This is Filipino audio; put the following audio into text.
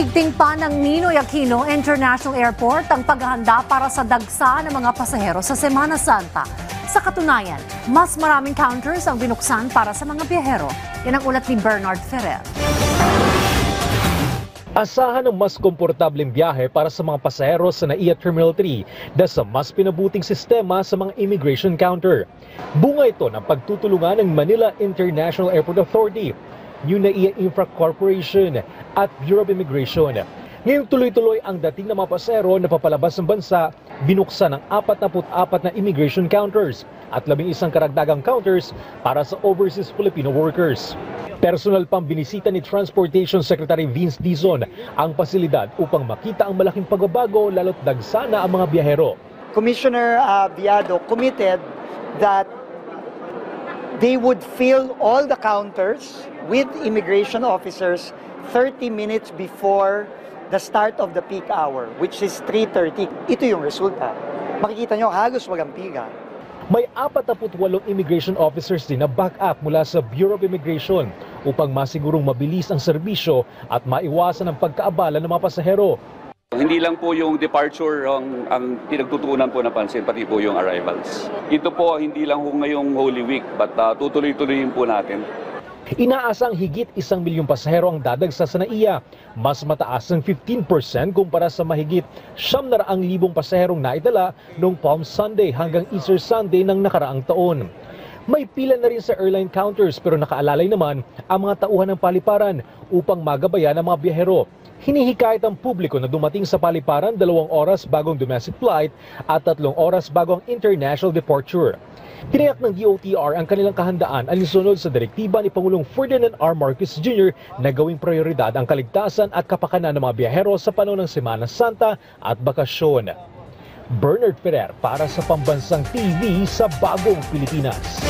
Hiniigting pa ng Ninoy Aquino International Airport ang paghahanda para sa dagsa ng mga pasahero sa Semana Santa. Sa katunayan, mas maraming counters ang binuksan para sa mga biyahero. Yan ang ulat ni Bernard Ferrer. Asahan ng mas komportableng biyahe para sa mga pasahero sa NAIA Terminal 3 dahil sa mas pinabuting sistema sa mga immigration counter. Bunga ito ng pagtutulungan ng Manila International Airport Authority, New NAIA Infra Corporation at Bureau of Immigration. Ngayong tuloy-tuloy ang dating ng mga pasahero na papalabas ng bansa, binuksan ng 44 na immigration counters at 11 karagdagang counters para sa overseas Filipino workers. Personal pang binisita ni Transportation Secretary Vince Dizon ang pasilidad upang makita ang malaking pagbabago lalo't dagsana ang mga biyahero. Commissioner Viado committed that they would fill all the counters with immigration officers 30 minutes before the start of the peak hour, which is 3:30. Ito yung resulta. Makikita nyo, halos walang pila. May 48 immigration officers din na back up mula sa Bureau of Immigration upang masigurong mabilis ang serbisyo at maiwasan ang pagkaabala ng mga pasahero. Hindi lang po yung departure ang pinagtutuunan po na pansin, pati po yung arrivals. Ito po hindi lang po ngayong Holy Week, but tutuloy-tuloyin po natin. Inaasang higit 1 milyong pasahero ang dadagsa sa NAIA, mas mataas ng 15% kumpara sa mahigit 900,000 pasaherong naidala noong Palm Sunday hanggang Easter Sunday ng nakaraang taon. May pila na rin sa airline counters pero nakaalalay naman ang mga tauhan ng paliparan upang magabayan ang mga biyahero. Hinihikayat ang publiko na dumating sa paliparan 2 oras bagong domestic flight at 3 oras bago ang international departure. Tiniyak ng DOTR ang kanilang kahandaan alinsunod sa direktiba ni Pangulong Ferdinand R. Marcos Jr. na gawing prioridad ang kaligtasan at kapakanan ng mga biyahero sa panahon ng Semana Santa at bakasyon. Bernard Ferrer para sa Pambansang TV sa Bagong Pilipinas.